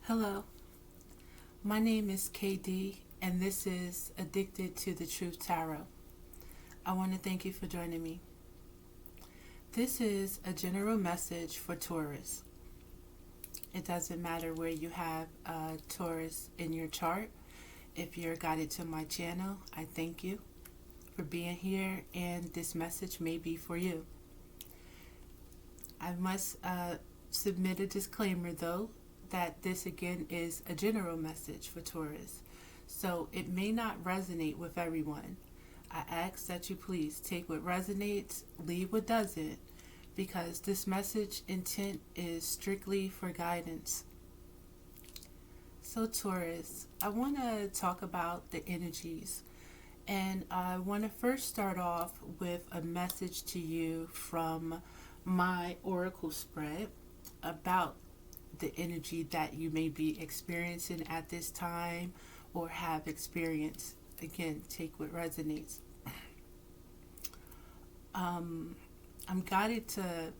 Hello, my name is KD, and this is Addicted to the Truth Tarot. I want to thank you for joining me. This is a general message for Taurus. It doesn't matter where you have Taurus in your chart. If you're guided to my channel, I thank you for being here, and this message may be for you. I must submit a disclaimer, though, that this again is a general message for Taurus, so it may not resonate with everyone. I ask that you please take what resonates, leave what doesn't, because this message intent is strictly for guidance. So Taurus, I want to talk about the energies, and I want to first start off with a message to you from my oracle spread about the energy that you may be experiencing at this time or have experienced. Again, take what resonates. I'm guided to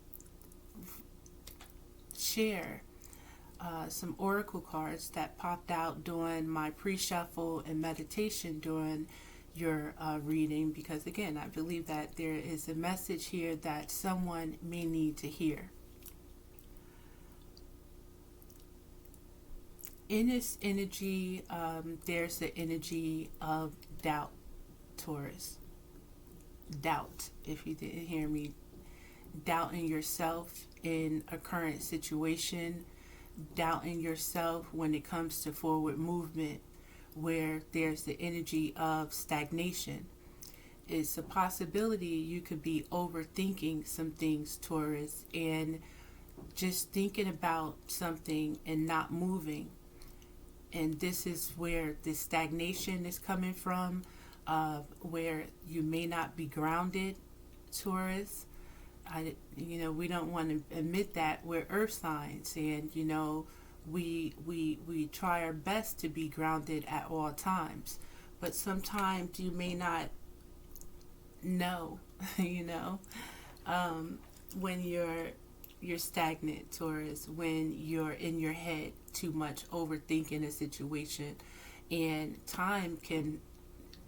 share some oracle cards that popped out during my pre-shuffle and meditation during your reading, because again, I believe that there is a message here that someone may need to hear. In this energy, there's the energy of doubt, Taurus. Doubt, if you didn't hear me. Doubting yourself in a current situation. Doubting yourself when it comes to forward movement, where there's the energy of stagnation. It's a possibility you could be overthinking some things, Taurus, and just thinking about something and not moving. And this is where the stagnation is coming from, where you may not be grounded, Taurus. We don't want to admit that we're earth signs, and we try our best to be grounded at all times. But sometimes you may not know, when you're stagnant, Taurus, when you're in your head too much, overthinking a situation, and time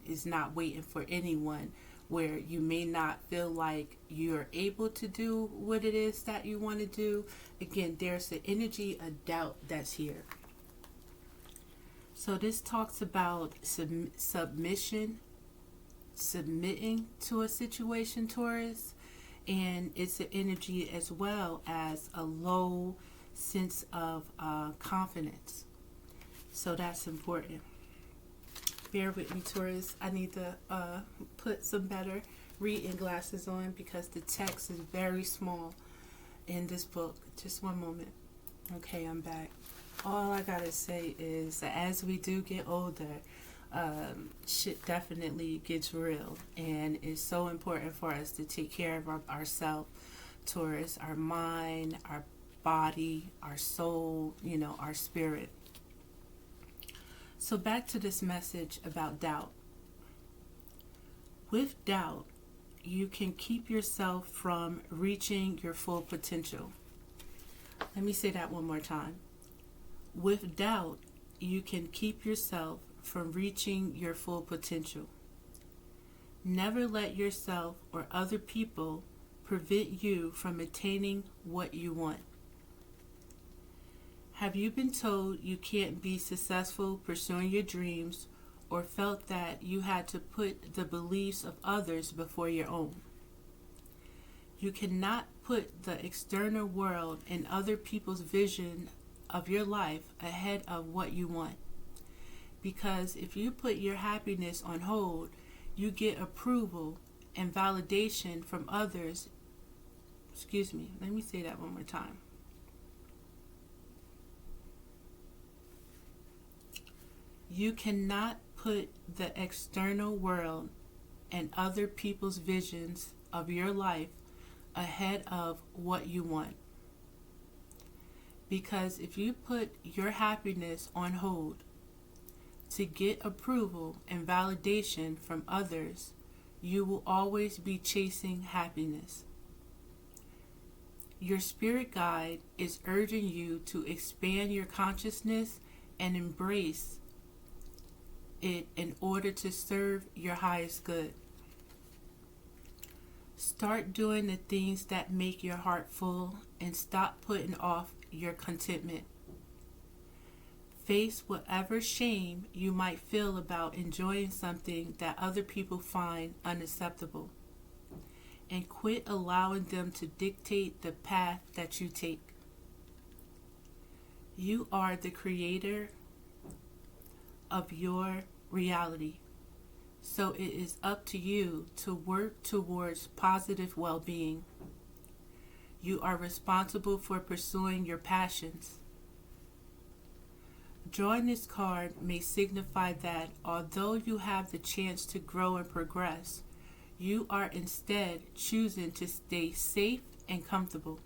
is not waiting for anyone, where you may not feel like you're able to do what it is that you want to do. Again, there's the energy of doubt that's here. So this talks about submitting to a situation, Taurus. And it's an energy as well as a low sense of confidence. So that's important. Bear with me, Taurus. I need to put some better reading glasses on because the text is very small in this book. Just one moment. Okay, I'm back. All I gotta say is that as we do get older, shit definitely gets real, and it's so important for us to take care of ourselves, Taurus, our mind, our body, our soul, our spirit. So back to this message about doubt. With doubt, you can keep yourself from reaching your full potential. Let me say that one more time. With doubt, you can keep yourself from reaching your full potential. Never let yourself or other people prevent you from attaining what you want. Have you been told you can't be successful pursuing your dreams, or felt that you had to put the beliefs of others before your own? You cannot put the external world and other people's vision of your life ahead of what you want. Because if you put your happiness on hold, you get approval and validation from others. Excuse me, let me say that one more time. You cannot put the external world and other people's visions of your life ahead of what you want. Because if you put your happiness on hold to get approval and validation from others, you will always be chasing happiness. Your spirit guide is urging you to expand your consciousness and embrace it in order to serve your highest good. Start doing the things that make your heart full and stop putting off your contentment. Face whatever shame you might feel about enjoying something that other people find unacceptable, and quit allowing them to dictate the path that you take. You are the creator of your reality, so it is up to you to work towards positive well-being. You are responsible for pursuing your passions. Drawing this card may signify that although you have the chance to grow and progress, you are instead choosing to stay safe and comfortable.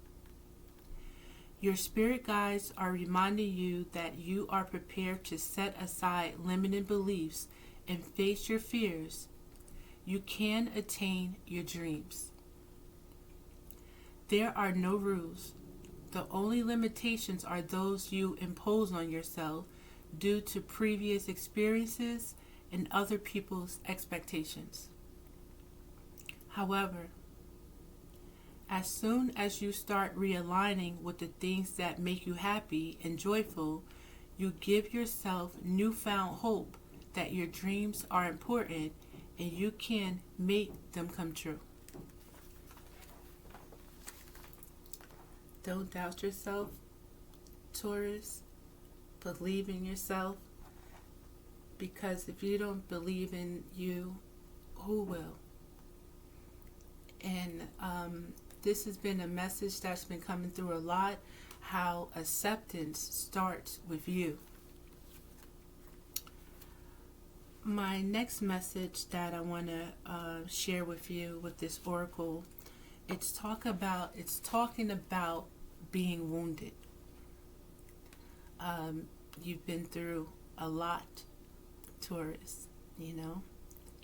Your spirit guides are reminding you that you are prepared to set aside limiting beliefs and face your fears. You can attain your dreams. There are no rules. The only limitations are those you impose on yourself due to previous experiences and other people's expectations. However, as soon as you start realigning with the things that make you happy and joyful, you give yourself newfound hope that your dreams are important and you can make them come true. Don't doubt yourself, Taurus. Believe in yourself, because if you don't believe in you, who will? And this has been a message that's been coming through a lot, how acceptance starts with you. My next message that I want to share with you with this oracle, it's talking about being wounded. You've been through a lot, Taurus, you know.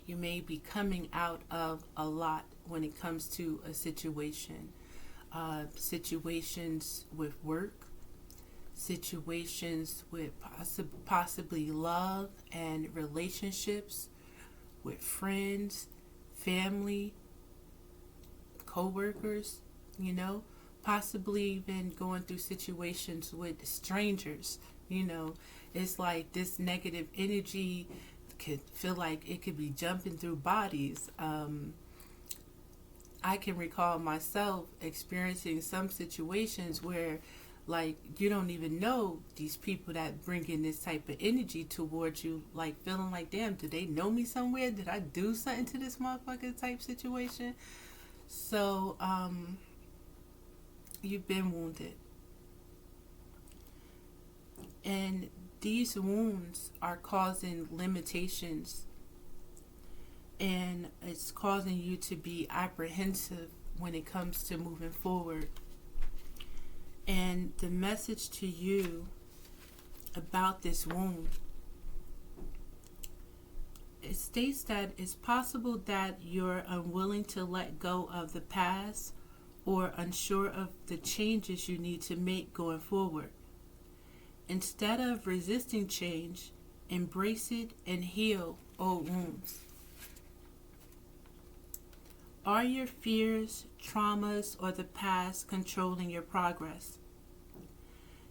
You may be coming out of a lot when it comes to a situation. Situations with work, situations with possibly love and relationships, with friends, family, co-workers, you know, possibly even going through situations with strangers. You know, it's like this negative energy could feel like it could be jumping through bodies. I can recall myself experiencing some situations where, like, you don't even know these people that bring in this type of energy towards you, like feeling like, damn, do they know me somewhere? Did I do something to this motherfucker type situation? So, you've been wounded. And these wounds are causing limitations, and it's causing you to be apprehensive when it comes to moving forward. And the message to you about this wound, it states that it's possible that you're unwilling to let go of the past or unsure of the changes you need to make going forward. Instead of resisting change, embrace it and heal old wounds. Are your fears, traumas, or the past controlling your progress?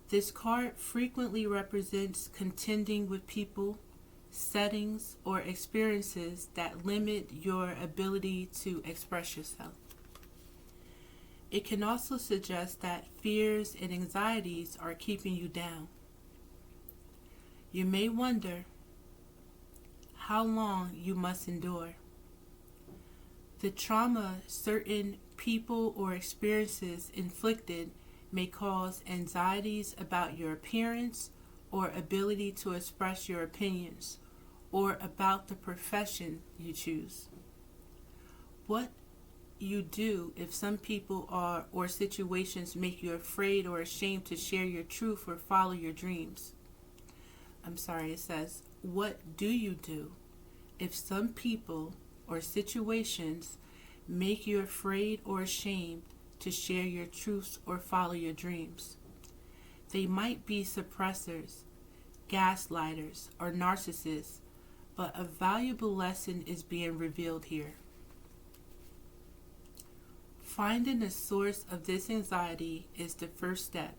This card frequently represents contending with people, settings, or experiences that limit your ability to express yourself. It can also suggest that fears and anxieties are keeping you down. You may wonder how long you must endure. The trauma certain people or experiences inflicted may cause anxieties about your appearance or ability to express your opinions, or about the profession you choose. What you do if some people or situations make you afraid or ashamed to share your truth or follow your dreams? It says, what do you do if some people or situations make you afraid or ashamed to share your truths or follow your dreams. They might be suppressors, gaslighters, or narcissists, but a valuable lesson is being revealed here. Finding the source of this anxiety is the first step,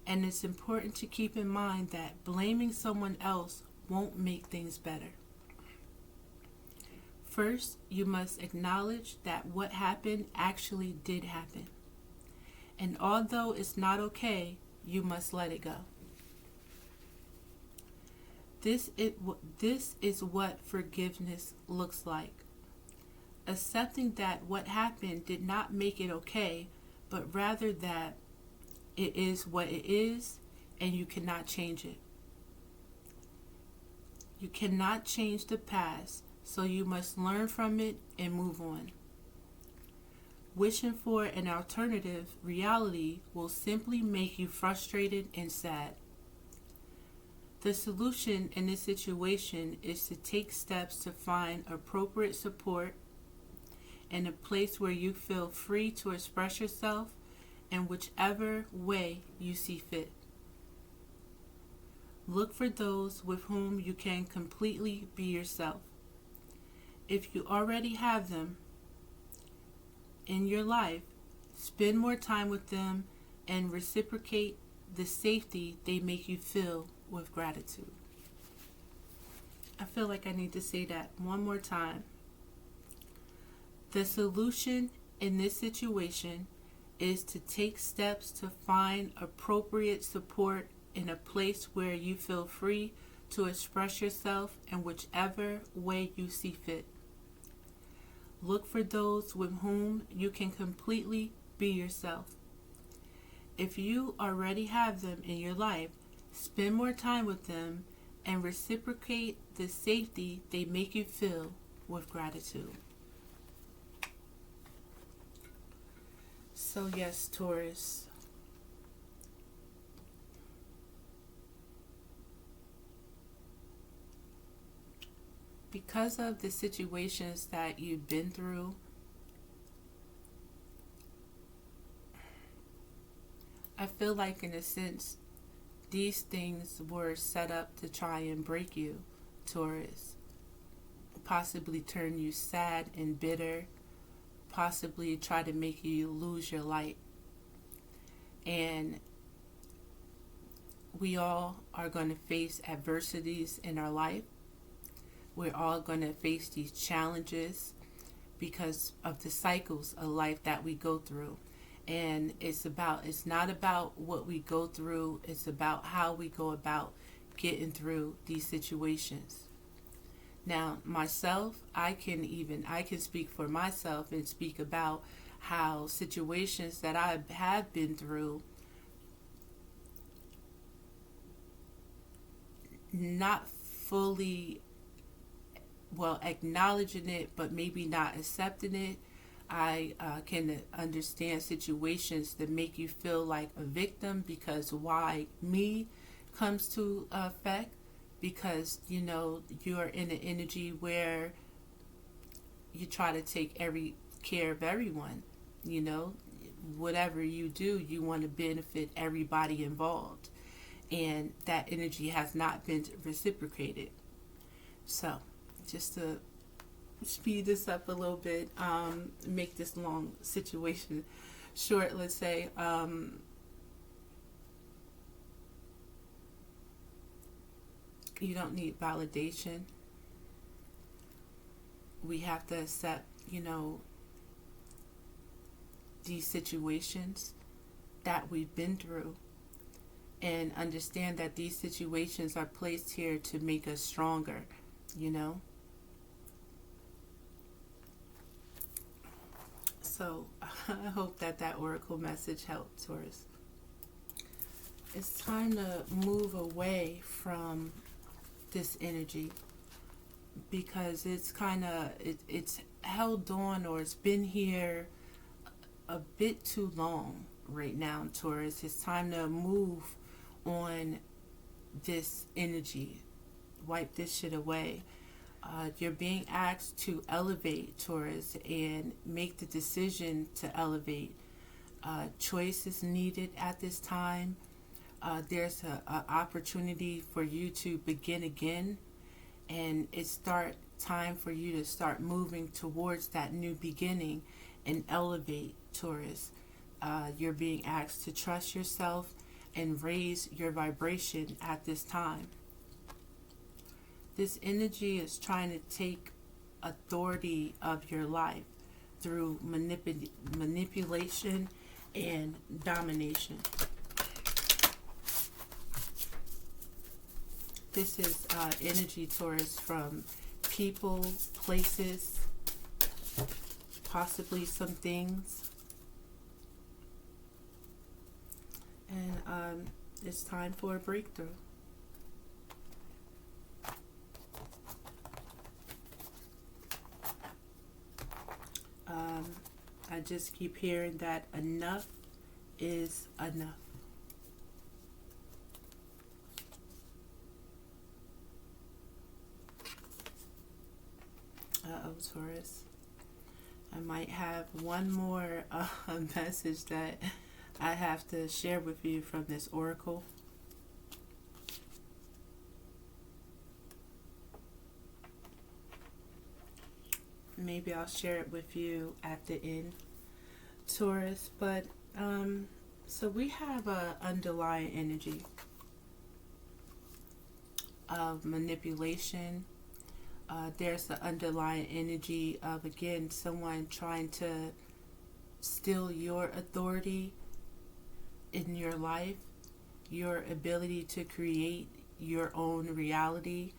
and it's important to keep in mind that blaming someone else won't make things better. First, you must acknowledge that what happened actually did happen. And although it's not okay, you must let it go. This is what forgiveness looks like. Accepting that what happened did not make it okay, but rather that it is what it is and you cannot change it. You cannot change the past, so you must learn from it and move on. Wishing for an alternative reality will simply make you frustrated and sad. The solution in this situation is to take steps to find appropriate support and a place where you feel free to express yourself in whichever way you see fit. Look for those with whom you can completely be yourself. If you already have them in your life, spend more time with them and reciprocate the safety they make you feel with gratitude. I feel like I need to say that one more time. The solution in this situation is to take steps to find appropriate support in a place where you feel free to express yourself in whichever way you see fit. Look for those with whom you can completely be yourself. If you already have them in your life, spend more time with them and reciprocate the safety they make you feel with gratitude. So yes, Taurus. Because of the situations that you've been through, I feel like in a sense, these things were set up to try and break you, Taurus. Possibly turn you sad and bitter. Possibly try to make you lose your light. And we all are going to face adversities in our life. We're all going to face these challenges because of the cycles of life that we go through. And it's not about what we go through, it's about how we go about getting through these situations. Now, myself, I can speak for myself and speak about how situations that I have been through, not fully, acknowledging it, but maybe not accepting it. I can understand situations that make you feel like a victim, because why me comes to effect, because you're in an energy where you try to take care of everyone. Whatever you do, you want to benefit everybody involved, and that energy has not been reciprocated. So just to speed this up a little bit, make this long situation short, let's say, you don't need validation. We have to accept, these situations that we've been through, and understand that these situations are placed here to make us stronger, So I hope that oracle message helped, Taurus. It's time to move away from this energy, because it's it's held on, or it's been here a bit too long right now, Taurus. It's time to move on this energy. Wipe this shit away. You're being asked to elevate, Taurus, and make the decision to elevate. Choice is needed at this time. There's a opportunity for you to begin again, and it's time for you to start moving towards that new beginning and elevate, Taurus. You're being asked to trust yourself and raise your vibration at this time. This energy is trying to take authority of your life through manipulation and domination. This is energy, Taurus, from people, places, possibly some things. And it's time for a breakthrough. I just keep hearing that enough is enough. Taurus. I might have one more message that I have to share with you from this oracle. Maybe I'll share it with you at the end, Taurus. But so we have a underlying energy of manipulation. There's the underlying energy of, again, someone trying to steal your authority in your life, your ability to create your own reality.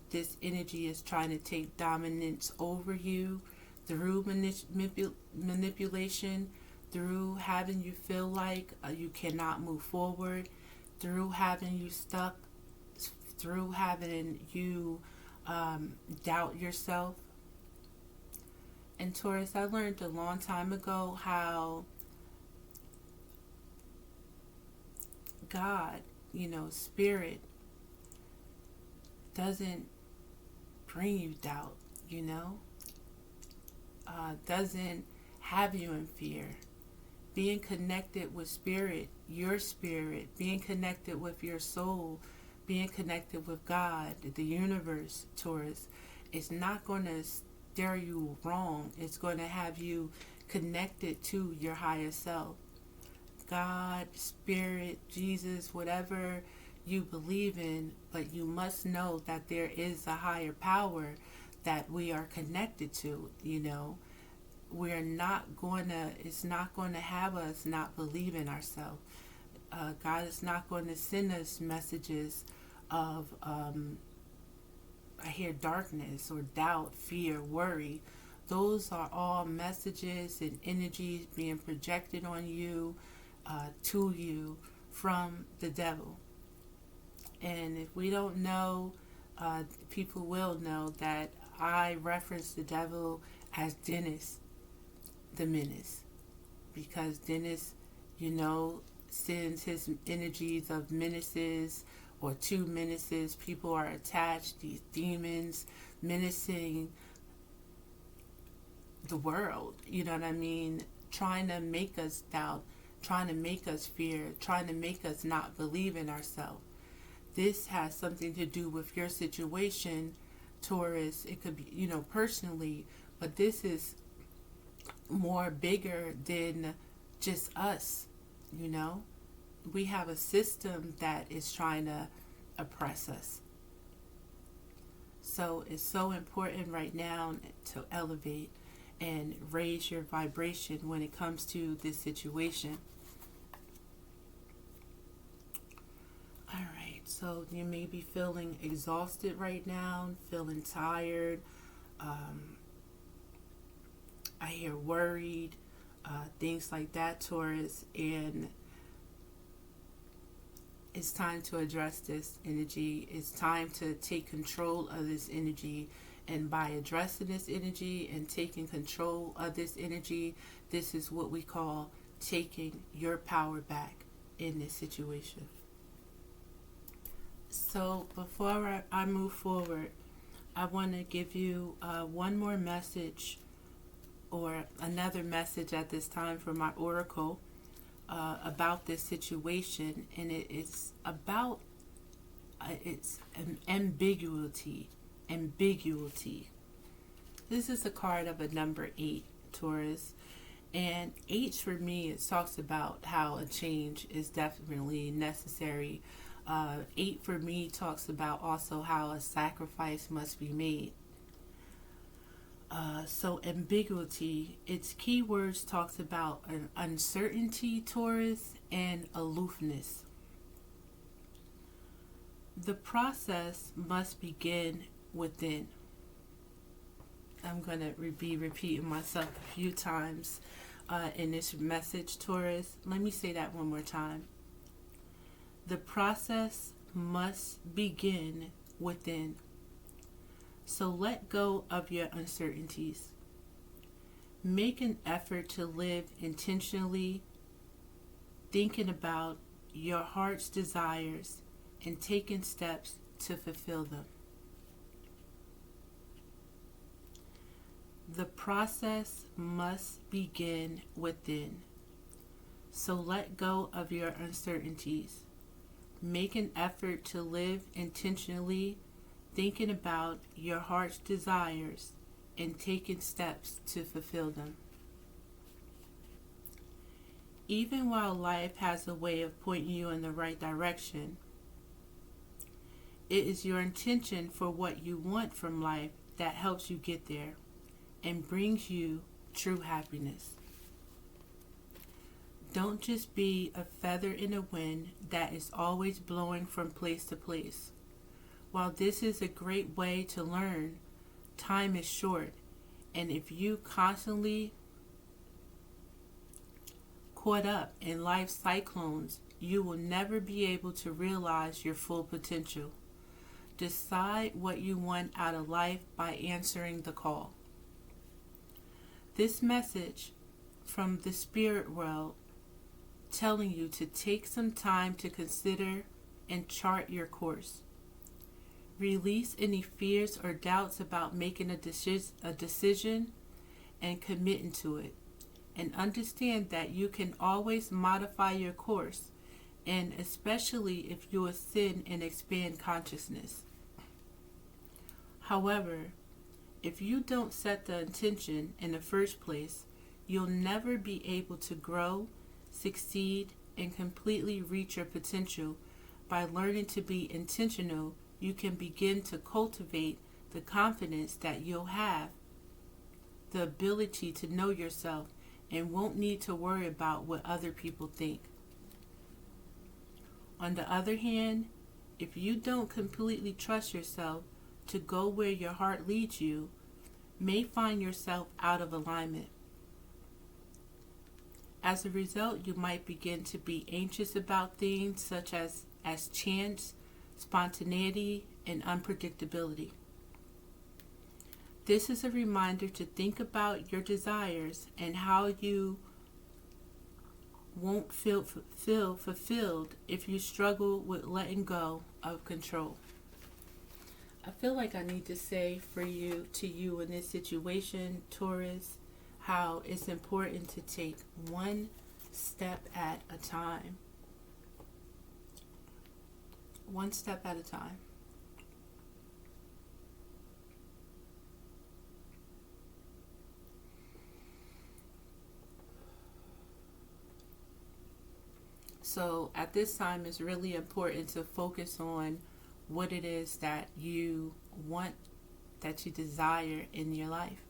This energy is trying to take dominance over you through manipulation, through having you feel like you cannot move forward, through having you stuck, through having you doubt yourself. And Taurus, I learned a long time ago how God, spirit, doesn't bring you doubt, doesn't have you in fear. Being connected with spirit, being connected with your soul, being connected with God, the universe, Taurus, is not going to steer you wrong. It's going to have you connected to your higher self. God, spirit, Jesus, whatever you believe in, but you must know that there is a higher power that we are connected to. We're not going to, it's not going to have us not believe in ourselves. God is not going to send us messages of I hear darkness or doubt, fear, worry. Those are all messages and energies being projected on you, to you, from the devil. And if we don't know, people will know that I reference the devil as Dennis the Menace, because Dennis, sends his energies of menaces, or two menaces. People are attached, these demons menacing the world, you know what I mean? Trying to make us doubt, trying to make us fear, trying to make us not believe in ourselves. This has something to do with your situation, Taurus. It could be, personally, but this is more bigger than just us, We have a system that is trying to oppress us. So it's so important right now to elevate and raise your vibration when it comes to this situation. All right, so you may be feeling exhausted right now, feeling tired. I hear worried, things like that, Taurus, and it's time to address this energy. It's time to take control of this energy. And by addressing this energy and taking control of this energy, this is what we call taking your power back in this situation. So before I move forward, I want to give you one more message or another message at this time from my oracle about this situation, and it's about it's an ambiguity. Ambiguity. This is a card of a number 8, Taurus. And H for me, it talks about how a change is definitely necessary. 8 for me talks about also how a sacrifice must be made. So ambiguity, its keywords talks about an uncertainty, Taurus, and aloofness. The process must begin within. I'm going to be repeating myself a few times in this message, Taurus. Let me say that one more time. The process must begin within. So let go of your uncertainties. Make an effort to live intentionally, thinking about your heart's desires and taking steps to fulfill them. The process must begin within. So let go of your uncertainties. Make an effort to live intentionally, thinking about your heart's desires and taking steps to fulfill them. Even while life has a way of pointing you in the right direction, it is your intention for what you want from life that helps you get there and brings you true happiness. Don't just be a feather in the wind that is always blowing from place to place. While this is a great way to learn, time is short, and if you constantly caught up in life's cyclones, you will never be able to realize your full potential. Decide what you want out of life by answering the call. This message from the spirit world telling you to take some time to consider and chart your course. Release any fears or doubts about making a decision and committing to it. And understand that you can always modify your course, and especially if you ascend and expand consciousness. However, if you don't set the intention in the first place, you'll never be able to grow, succeed, and completely reach your potential. By learning to be intentional, you can begin to cultivate the confidence that you'll have, the ability to know yourself, and won't need to worry about what other people think. On the other hand, if you don't completely trust yourself to go where your heart leads you, may find yourself out of alignment. As a result, you might begin to be anxious about things such as chance, spontaneity, and unpredictability. This is a reminder to think about your desires and how you won't feel fulfilled if you struggle with letting go of control. I feel like I need to say to you in this situation, Taurus, how it's important to take one step at a time. One step at a time. So at this time, it's really important to focus on what it is that you want, that you desire in your life.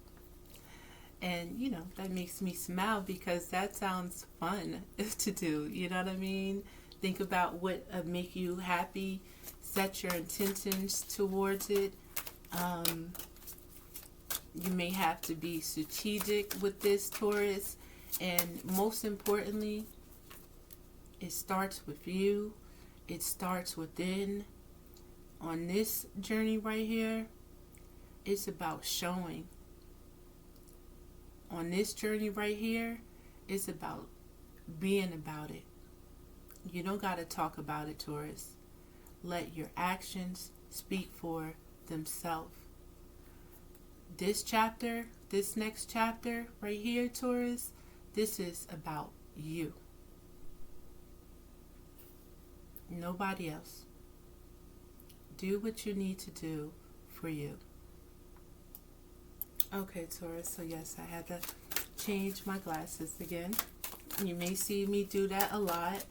And, that makes me smile because that sounds fun to do. You know what I mean? Think about what make you happy. Set your intentions towards it. You may have to be strategic with this, Taurus. And most importantly, it starts with you. It starts within. On this journey right here, it's about showing. On this journey right here, it's about being about it. You don't got to talk about it, Taurus. Let your actions speak for themselves. This chapter, this next chapter right here, Taurus, this is about you. Nobody else. Do what you need to do for you. Okay, Taurus, so yes, I had to change my glasses again. You may see me do that a lot.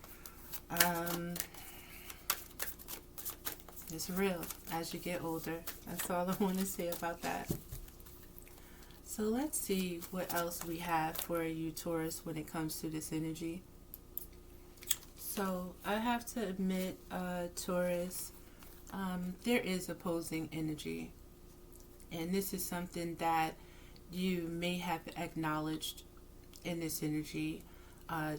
It's real as you get older. That's all I want to say about that. So let's see what else we have for you, Taurus, when it comes to this energy. So I have to admit, Taurus, there is opposing energy. And this is something that you may have acknowledged in this energy.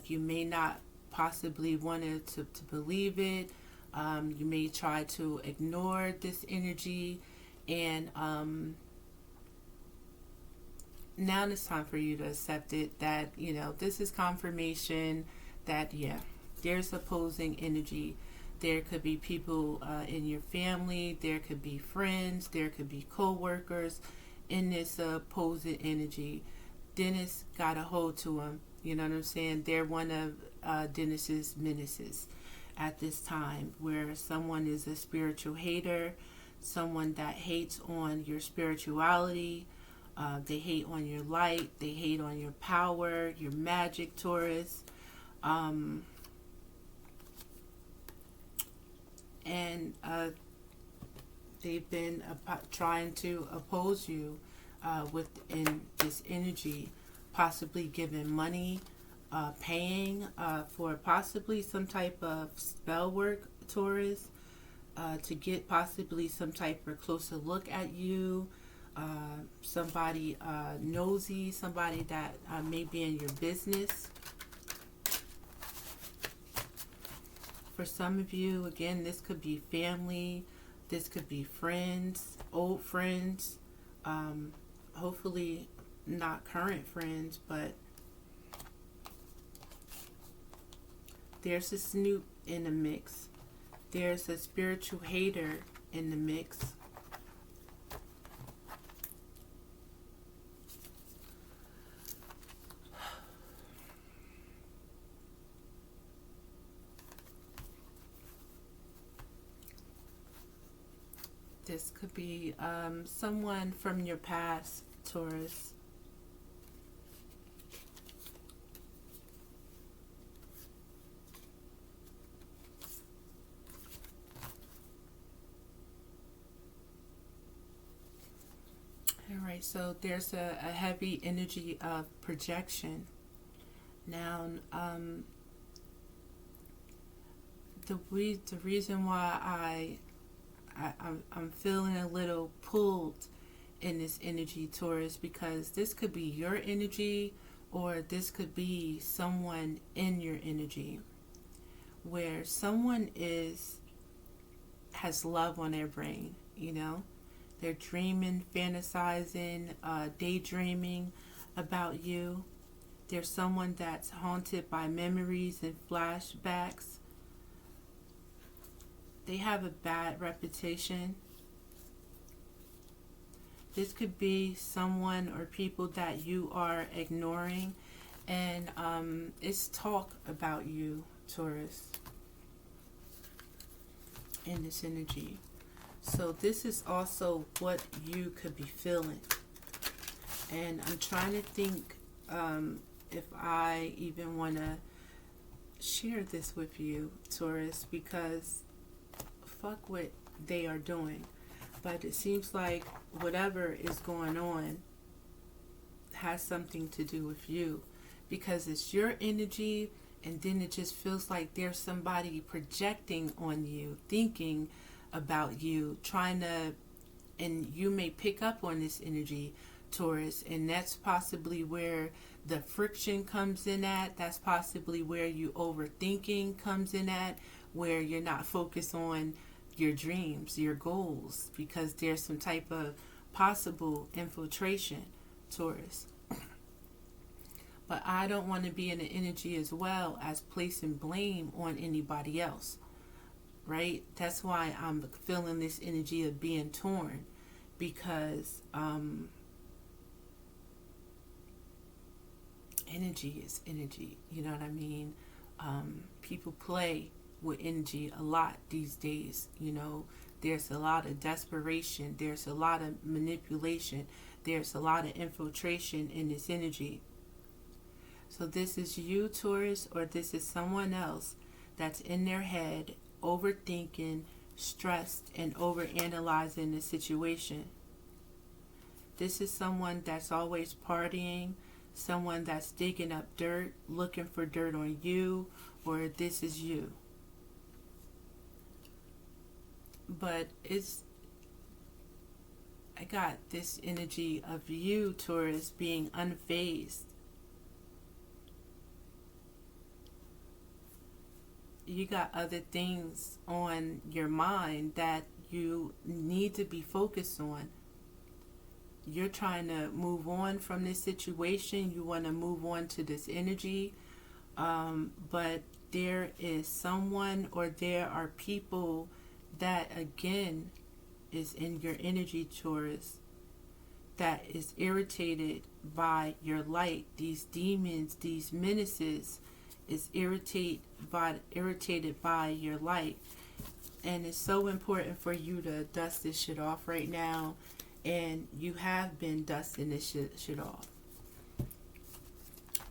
You may not possibly want to believe it. You may try to ignore this energy. And now it's time for you to accept it, that, you know, this is confirmation that, yeah, there's opposing energy. There could be people in your family, there could be friends, there could be co-workers in this opposing energy. Dennis got a hold to him. You know what I'm saying? They're one of Dennis's menaces at this time, where someone is a spiritual hater, someone that hates on your spirituality. They hate on your light. They hate on your power, your magic, Taurus. And they've been trying to oppose you within this energy, possibly giving money, paying for possibly some type of spell work, Taurus, to get possibly some type of closer look at you. Somebody nosy, somebody that may be in your business. For some of you, again, this could be family, this could be friends, old friends, hopefully not current friends, but there's a snoop in the mix. There's a spiritual hater in the mix. This could be someone from your past, Taurus. All right, so there's a heavy energy of projection. Now, the reason why I'm feeling a little pulled in this energy, Taurus, because this could be your energy, or this could be someone in your energy, where someone has love on their brain. You know, they're dreaming, fantasizing, daydreaming about you. There's someone that's haunted by memories and flashbacks. They have a bad reputation. This could be someone or people that you are ignoring, and it's talk about you, Taurus, in this energy. So this is also what you could be feeling. And I'm trying to think if I even want to share this with you, Taurus, because fuck what they are doing. But it seems like whatever is going on has something to do with you, because it's your energy, and then it just feels like there's somebody projecting on you, thinking about you, trying to, and you may pick up on this energy, Taurus, and that's possibly where the friction comes in at. That's possibly where you overthinking comes in at, where you're not focused on your dreams, your goals, because there's some type of possible infiltration, Taurus. But I don't want to be in the energy as well as placing blame on anybody else, right? That's why I'm feeling this energy of being torn, because energy is energy. You know what I mean? People play with energy a lot these days. You know, there's a lot of desperation, there's a lot of manipulation, there's a lot of infiltration in this energy. So this is you, Taurus, or this is someone else that's in their head, overthinking, stressed, and overanalyzing the situation. This is someone that's always partying, someone that's digging up dirt, looking for dirt on you, or this is you. But I got this energy of you, Taurus, being unfazed. You got other things on your mind that you need to be focused on. You're trying to move on from this situation. You want to move on to this energy. But there is someone, or there are people that, again, is in your energy, Taurus, that is irritated by your light. These demons, these menaces, is irritated by your light. And it's so important for you to dust this shit off right now. And you have been dusting this shit off.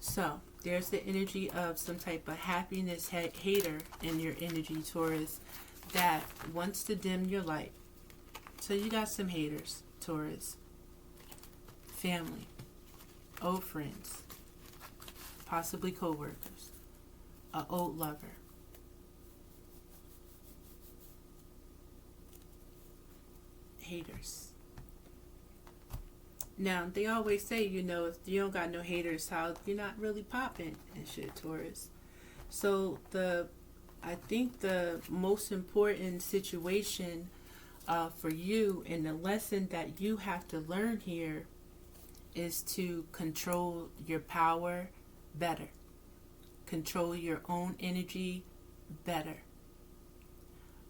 So there's the energy of some type of happiness hater in your energy, Taurus, that wants to dim your light. So you got some haters, Taurus. Family, old friends, possibly co-workers, an old lover. Haters. Now, they always say, you know, if you don't got no haters, how you're not really popping and shit, Taurus. So I think the most important situation for you, and the lesson that you have to learn here, is to control your power better. Control your own energy better.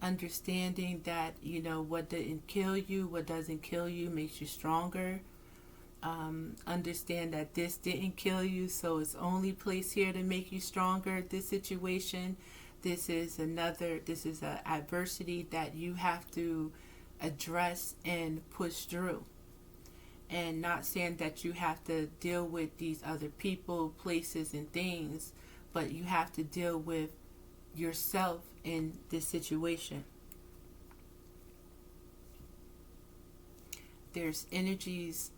Understanding that, you know, what didn't kill you, what doesn't kill you makes you stronger. Understand that this didn't kill you, so it's only placed here to make you stronger. This situation, this is an adversity that you have to address and push through. And not saying that you have to deal with these other people, places, and things, but you have to deal with yourself in this situation. There's energies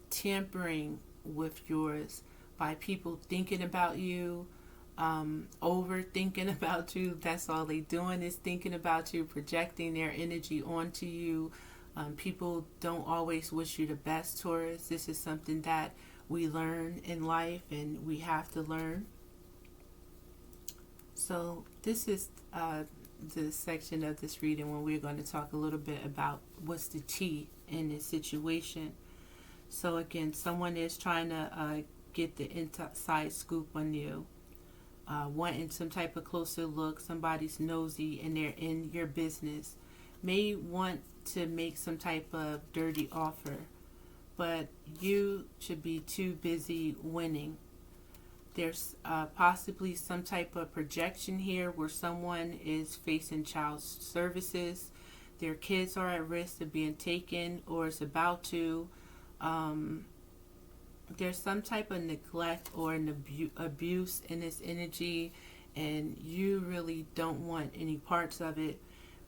tampering with yours by people thinking about you, overthinking about you. That's all they doing is thinking about you, projecting their energy onto you. People don't always wish you the best, Taurus. This is something that we learn in life, and we have to learn. So this is the section of this reading where we're going to talk a little bit about what's the tea in this situation. So again, someone is trying to get the inside scoop on you, wanting some type of closer look. Somebody's nosy and they're in your business. May want to make some type of dirty offer, but you should be too busy winning. There's possibly some type of projection here where someone is facing child services. Their kids are at risk of being taken or is about to. There's some type of neglect or an abuse in this energy, and you really don't want any parts of it,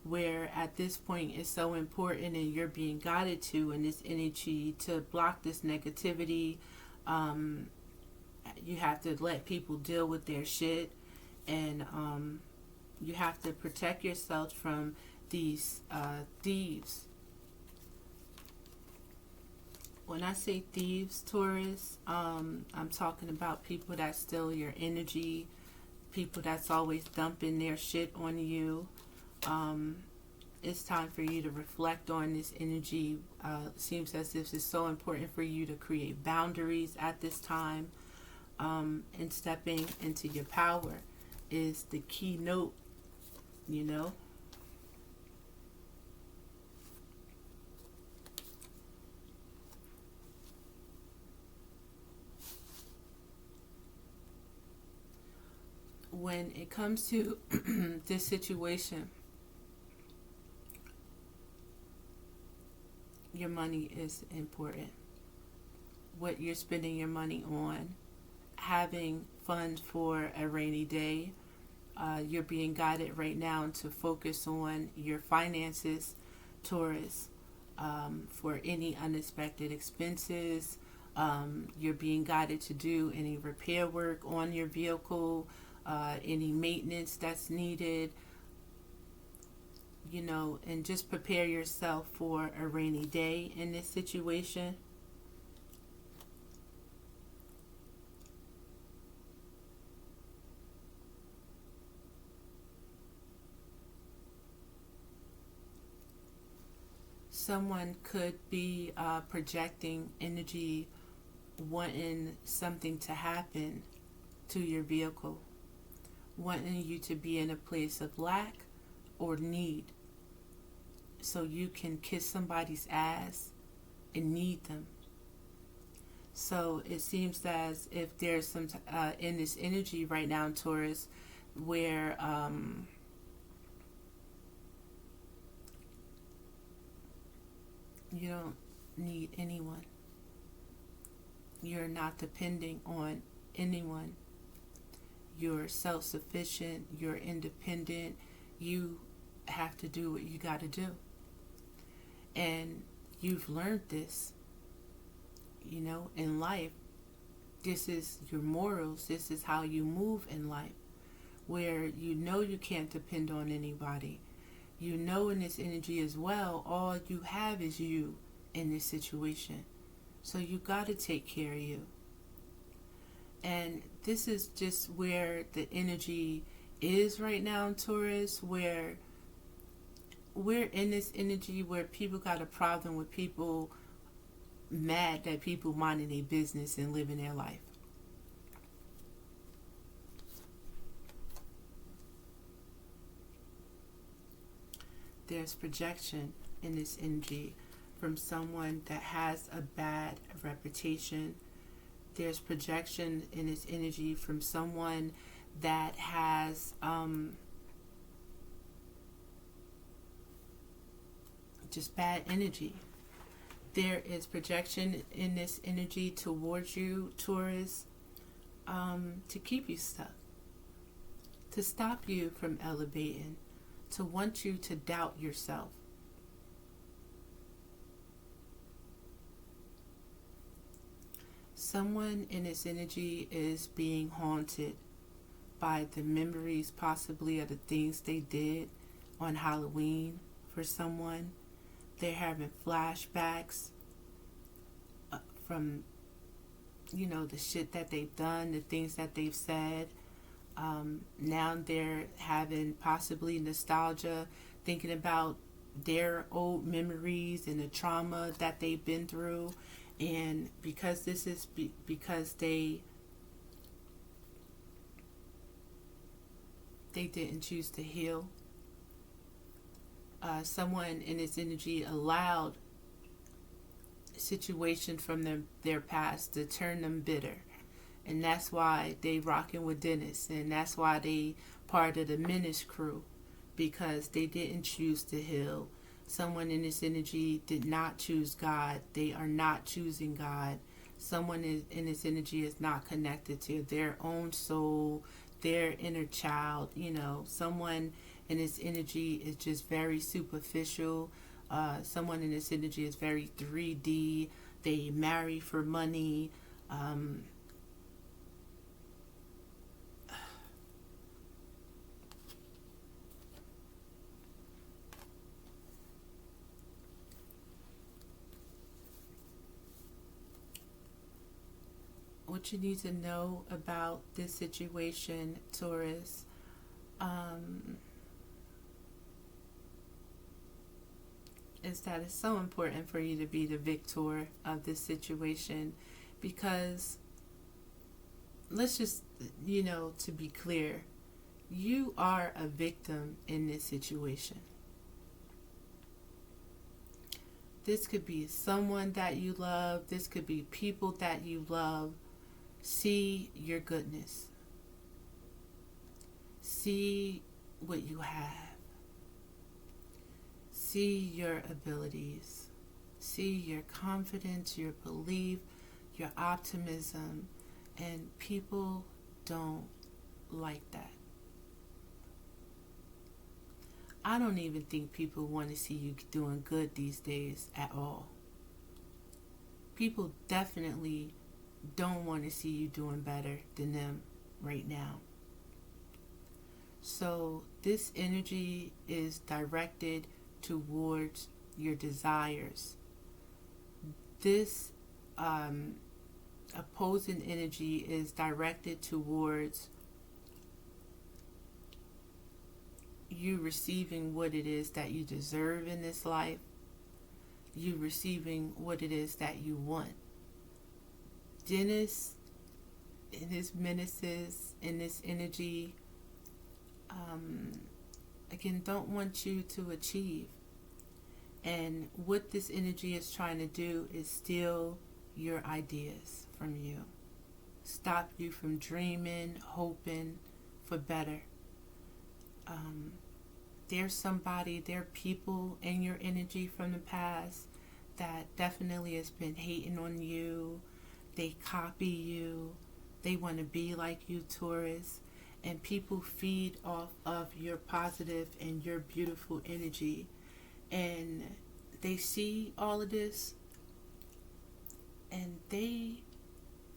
where at this point it's so important and you're being guided to in this energy to block this negativity. You have to let people deal with their shit, and you have to protect yourself from these thieves. When I say thieves, Taurus, I'm talking about people that steal your energy, people that's always dumping their shit on you. It's time for you to reflect on this energy. Seems as if it's so important for you to create boundaries at this time. And stepping into your power is the keynote, you know. when it comes to this situation, your money is important. What you're spending your money on, having funds for a rainy day. You're being guided right now to focus on your finances, Taurus, for any unexpected expenses. You're being guided to do any repair work on your vehicle, any maintenance that's needed, and just prepare yourself for a rainy day in this situation. Someone could be projecting energy, wanting something to happen to your vehicle, wanting you to be in a place of lack or need, so you can kiss somebody's ass and need them. So it seems as if there's some in this energy right now in Taurus where you don't need anyone. You're not depending on anyone. You're self-sufficient. You're independent. You have to do what you got to do. And you've learned this, in life. This is your morals. This is how you move in life, where you can't depend on anybody. In this energy as well, all you have is you in this situation. So you got to take care of you. And this is just where the energy is right now in Taurus, where we're in this energy where people got a problem with people mad that people minding their business and living their life. There's projection in this energy from someone that has a bad reputation. There's projection in this energy from someone that has just bad energy. There is projection in this energy towards you, Taurus, to keep you stuck, to stop you from elevating, to want you to doubt yourself. Someone in this energy is being haunted by the memories, possibly, of the things they did on Halloween for someone. They're having flashbacks from, the shit that they've done, the things that they've said. Now they're having possibly nostalgia, thinking about their old memories and the trauma that they've been through. And because this is because they didn't choose to heal. Someone in this energy allowed a situation from their past to turn them bitter. And that's why they rocking with Dennis. And that's why they part of the Menace crew. Because they didn't choose to heal. Someone in this energy did not choose God. They are not choosing God. Someone in this energy is not connected to their own soul, their inner child. Someone in this energy is just very superficial. Someone in this energy is very 3D. They marry for money. What you need to know about this situation, Taurus, is that it's so important for you to be the victor of this situation, because let's just, to be clear, you are a victim in this situation. This could be someone that you love. This could be people that you love. See your goodness. See what you have. See your abilities. See your confidence, your belief, your optimism. And people don't like that. I don't even think people want to see you doing good these days at all. People definitely don't want to see you doing better than them right now. So this energy is directed towards your desires. This opposing energy is directed towards you receiving what it is that you deserve in this life, you receiving what it is that you want. Dennis, in his menaces, in this energy, again, don't want you to achieve. And what this energy is trying to do is steal your ideas from you. Stop you from dreaming, hoping for better. There are people in your energy from the past that definitely has been hating on you. They copy you. They want to be like you, Taurus. And people feed off of your positive and your beautiful energy. And they see all of this, and they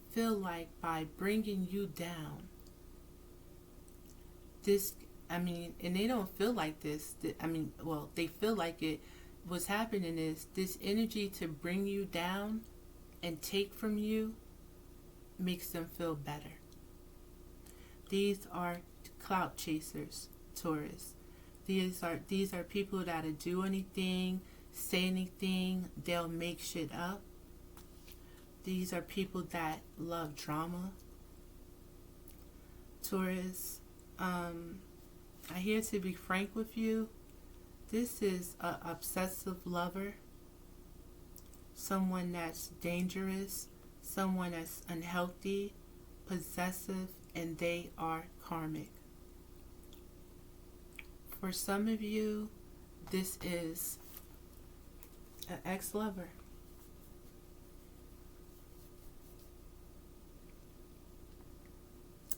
feel like by bringing you down, and they don't feel like this. They feel like it. What's happening is this energy to bring you down and take from you makes them feel better. These are clout chasers, Taurus. These are people that'll do anything, say anything, they'll make shit up. These are people that love drama. Taurus, I here to be frank with you. This is an obsessive lover, someone that's dangerous, someone that's unhealthy, possessive, and they are karmic. For some of you, this is an ex-lover.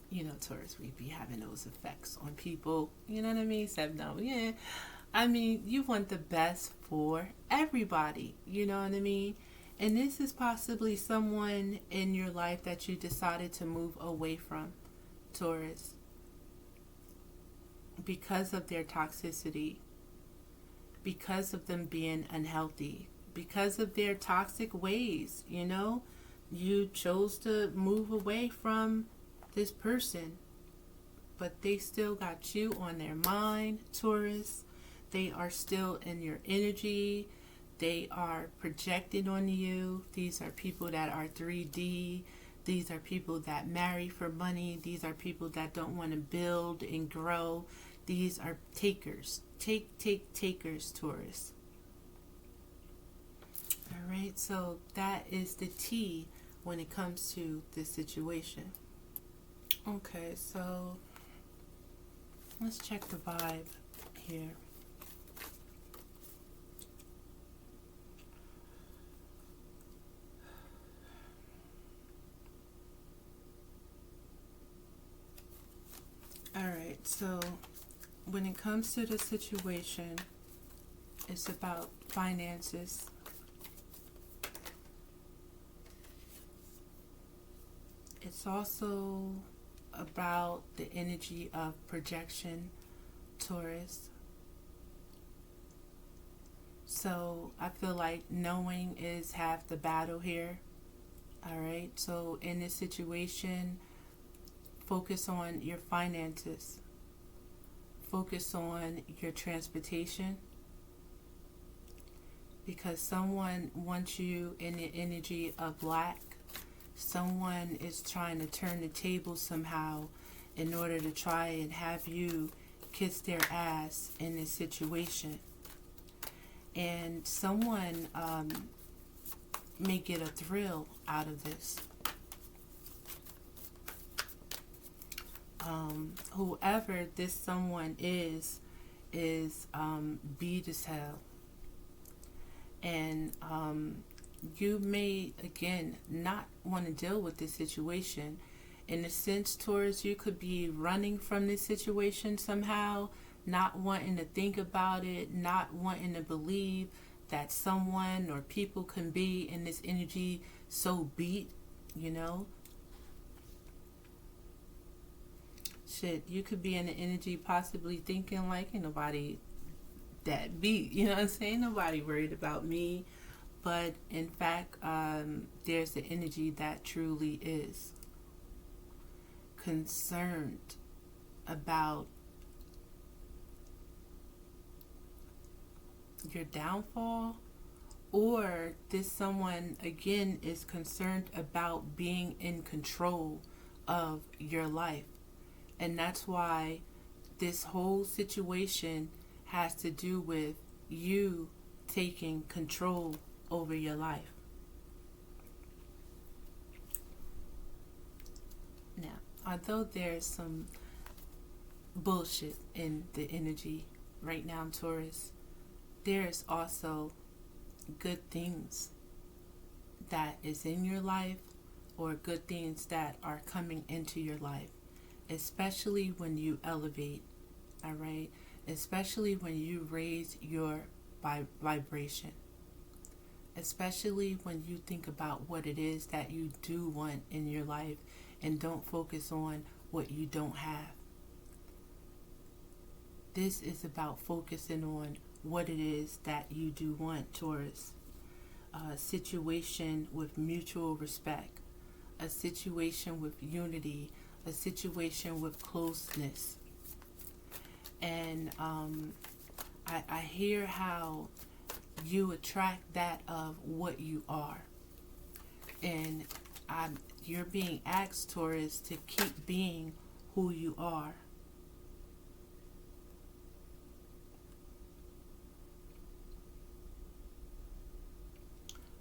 You know, Taurus, we be having those effects on people. You know what I mean? Yeah. I mean, you want the best for everybody. You know what I mean? And this is possibly someone in your life that you decided to move away from, Taurus, because of their toxicity, because of them being unhealthy, because of their toxic ways. You know, you chose to move away from this person, but they still got you on their mind, Taurus. They are still in your energy. They are projected on you. These are people that are 3D. These are people that marry for money. These are people that don't want to build and grow. These are takers. Takers, Taurus. All right, so that is the T when it comes to this situation. Okay, so let's check the vibe here. All right, so when it comes to the situation, it's about finances. It's also about the energy of projection, Taurus. So I feel like knowing is half the battle here. All right, so in this situation, focus on your finances. Focus on your transportation. Because someone wants you in the energy of lack. Someone is trying to turn the table somehow in order to try and have you kiss their ass in this situation. And someone may get a thrill out of this. whoever this someone is beat as hell. And you may, again, not want to deal with this situation. In a sense, Taurus, you could be running from this situation somehow, not wanting to think about it, not wanting to believe that someone or people can be in this energy so beat, you know? Shit, you could be in the energy possibly thinking like, ain't nobody that beat, you know what I'm saying? Nobody worried about me. But in fact, there's the energy that truly is concerned about your downfall, or this someone again is concerned about being in control of your life. And that's why this whole situation has to do with you taking control over your life. Now, although there's some bullshit in the energy right now, Taurus, there's also good things that is in your life, or good things that are coming into your life, especially when you elevate, all right? Especially when you raise your vibration, especially when you think about what it is that you do want in your life and don't focus on what you don't have. This is about focusing on what it is that you do want, Taurus. A situation with mutual respect, a situation with unity, a situation with closeness. And I hear how you attract that of what you are. And you're being asked, Taurus, to keep being who you are.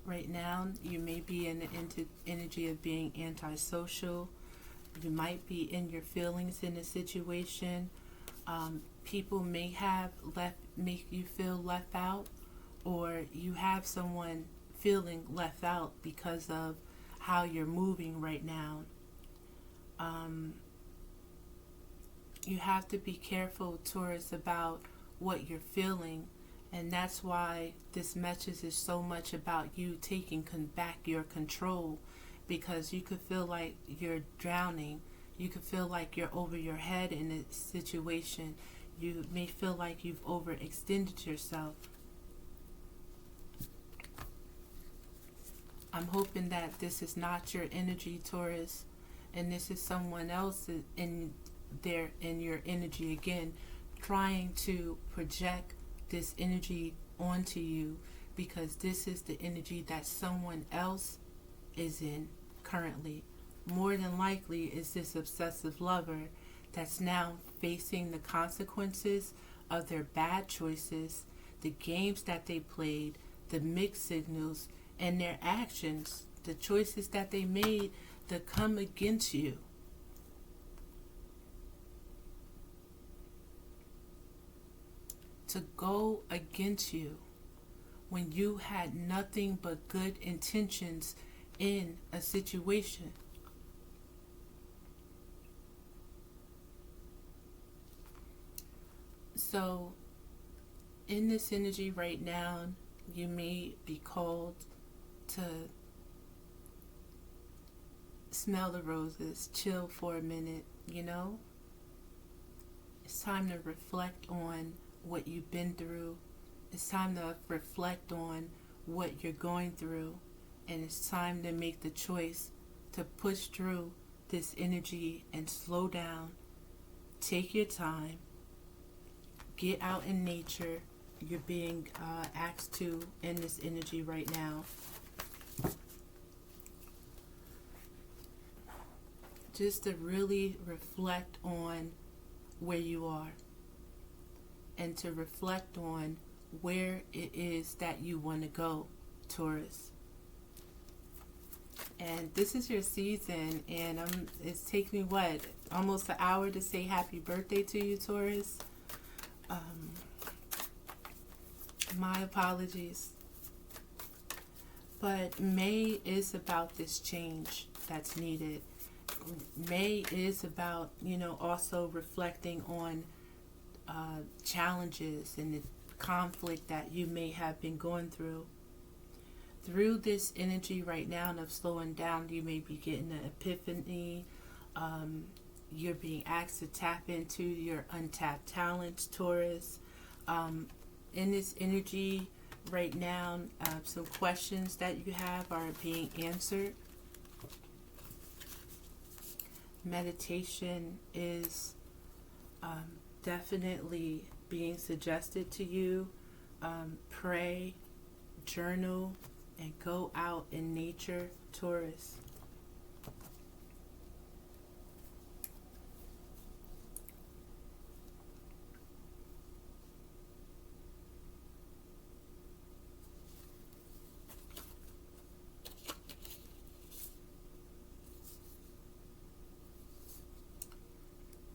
Right now, you may be in the energy of being antisocial. You might be in your feelings in a situation. People may have make you feel left out, or you have someone feeling left out because of how you're moving right now. You have to be careful, Taurus, about what you're feeling. And that's why this message is so much about you taking back your control, because you could feel like you're drowning. You could feel like you're over your head in a situation. You may feel like you've overextended yourself. I'm hoping that this is not your energy, Taurus, and this is someone else in your energy again, trying to project this energy onto you, because this is the energy that someone else is in currently. More than likely is this obsessive lover that's now facing the consequences of their bad choices, the games that they played, the mixed signals, and their actions, the choices that they made that come against you. To go against you when you had nothing but good intentions in a situation. So, in this energy right now, you may be called to smell the roses, chill for a minute, you know? It's time to reflect on what you've been through. It's time to reflect on what you're going through, and it's time to make the choice to push through this energy and slow down. Take your time. Get out in nature. You're being asked to in this energy right now. Just to really reflect on where you are, and to reflect on where it is that you want to go, Taurus. And this is your season, and it's taken me almost an hour to say happy birthday to you, Taurus. Um, my apologies. But May is about this change that's needed. May is about, also reflecting on challenges and the conflict that you may have been going through. Through this energy right now of slowing down, you may be getting an epiphany. You're being asked to tap into your untapped talents, Taurus. In this energy right now, some questions that you have are being answered. Meditation is definitely being suggested to you. Pray, journal, and go out in nature, Taurus.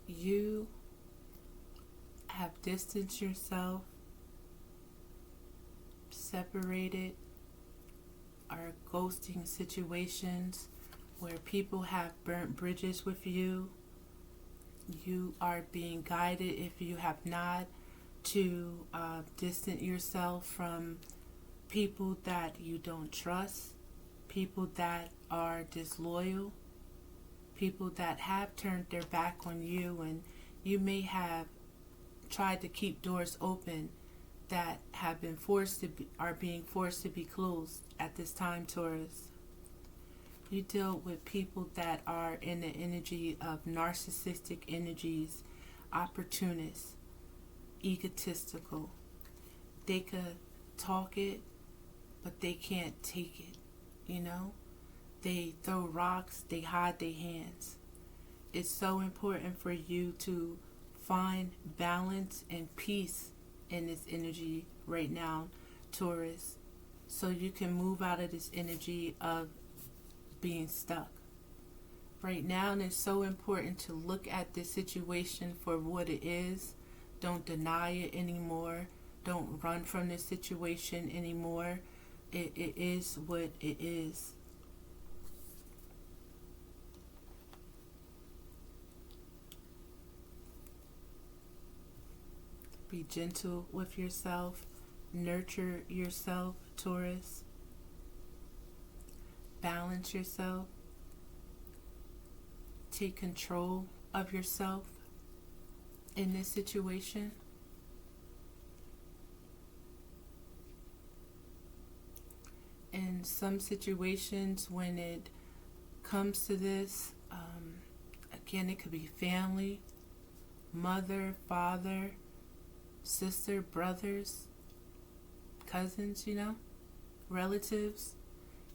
You have distanced yourself, separated, are ghosting situations where people have burnt bridges with you. You are being guided, if you have not, to distance yourself from people that you don't trust, people that are disloyal, people that have turned their back on you, and you may have tried to keep doors open that have been are being forced to be closed at this time, Taurus. You deal with people that are in the energy of narcissistic energies, opportunists, egotistical. They could talk it, but they can't take it, They throw rocks, they hide their hands. It's so important for you to find balance and peace in this energy right now, Taurus, so you can move out of this energy of being stuck. Right now, it's so important to look at this situation for what it is. Don't deny it anymore. Don't run from this situation anymore. It is what it is. Be gentle with yourself. Nurture yourself, Taurus. Balance yourself. Take control of yourself in this situation. In some situations, when it comes to this, again, it could be family, mother, father, sister, brothers, cousins, relatives,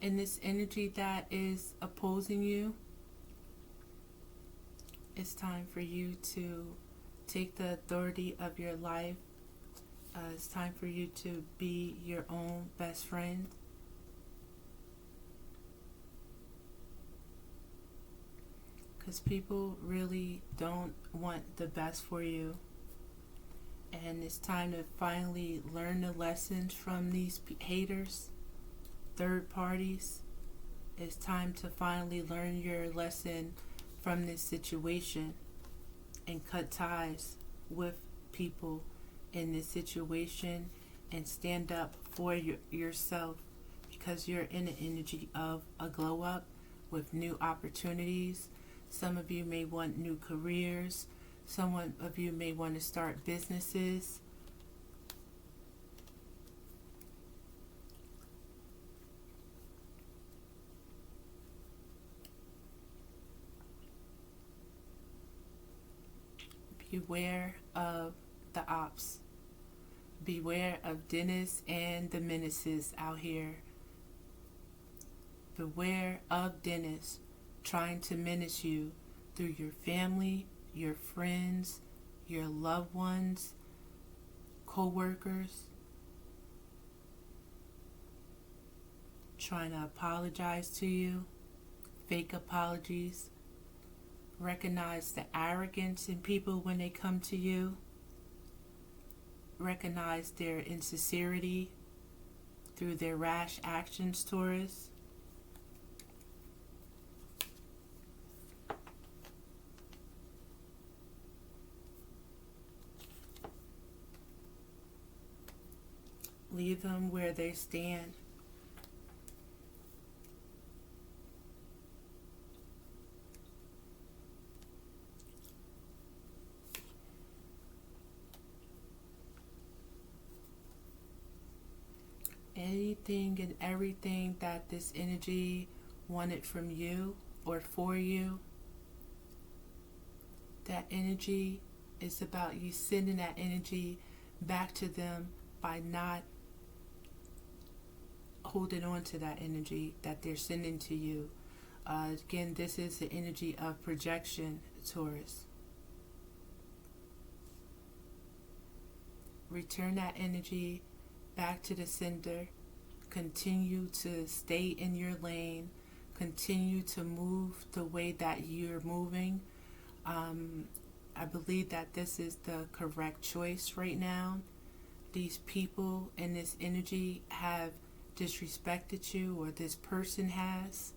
in this energy that is opposing you. It's time for you to take the authority of your life. It's time for you to be your own best friend. Because people really don't want the best for you. And it's time to finally learn the lessons from these haters, third parties. It's time to finally learn your lesson from this situation and cut ties with people in this situation and stand up for yourself, because you're in the energy of a glow up with new opportunities. Some of you may want new careers. Some of you may want to start businesses. Beware of the ops. Beware of Dennis and the menaces out here. Beware of Dennis trying to menace you through your family, your friends, your loved ones, co-workers, trying to apologize to you, fake apologies, Recognize the arrogance in people when they come to you. Recognize their insincerity through their rash actions, Taurus. Leave them where they stand. Anything and everything that this energy wanted from you or for you, that energy is about you sending that energy back to them by not holding on to that energy that they're sending to you. Again, this is the energy of projection, Taurus. Return that energy back to the sender. Continue to stay in your lane. Continue to move the way that you're moving. I believe that this is the correct choice right now. These people and this energy have disrespected you, or this person has.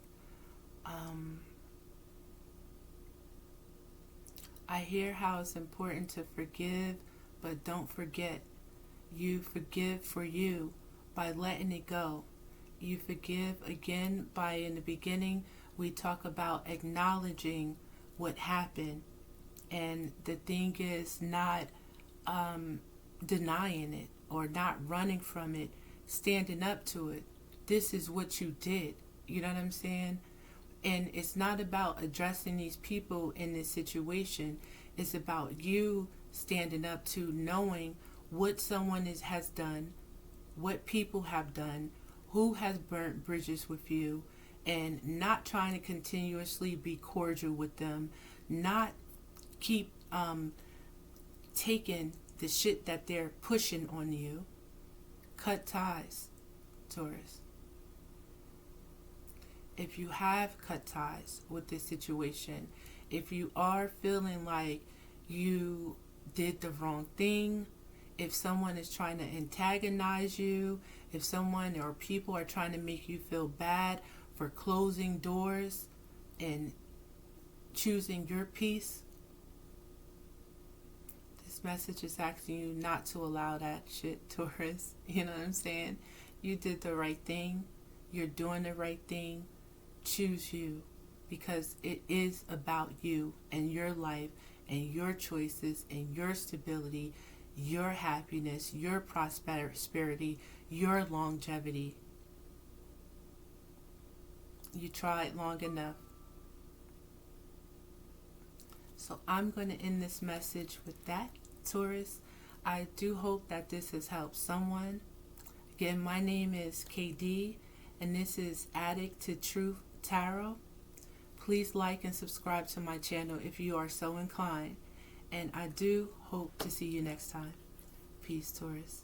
I hear how it's important to forgive, but don't forget. You forgive for you by letting it go. You forgive again by, in the beginning, we talk about acknowledging what happened. And the thing is not denying it or not running from it, standing up to it. This is what you did. You know what I'm saying? And it's not about addressing these people in this situation. It's about you standing up to knowing what someone has done, what people have done, who has burnt bridges with you, and not trying to continuously be cordial with them, not keep taking the shit that they're pushing on you. Cut ties, Taurus. If you have cut ties with this situation, if you are feeling like you did the wrong thing, if someone is trying to antagonize you, if someone or people are trying to make you feel bad for closing doors and choosing your peace, this message is asking you not to allow that shit, Taurus. You know what I'm saying? You did the right thing. You're doing the right thing. Choose you, because it is about you and your life and your choices and your stability, your happiness, your prosperity, your longevity. You tried long enough. So I'm going to end this message with that, Taurus. I do hope that this has helped someone. Again, my name is KD, and this is Addict to Truth Tarot. Please like and subscribe to my channel if you are so inclined. And I do hope to see you next time. Peace, Taurus.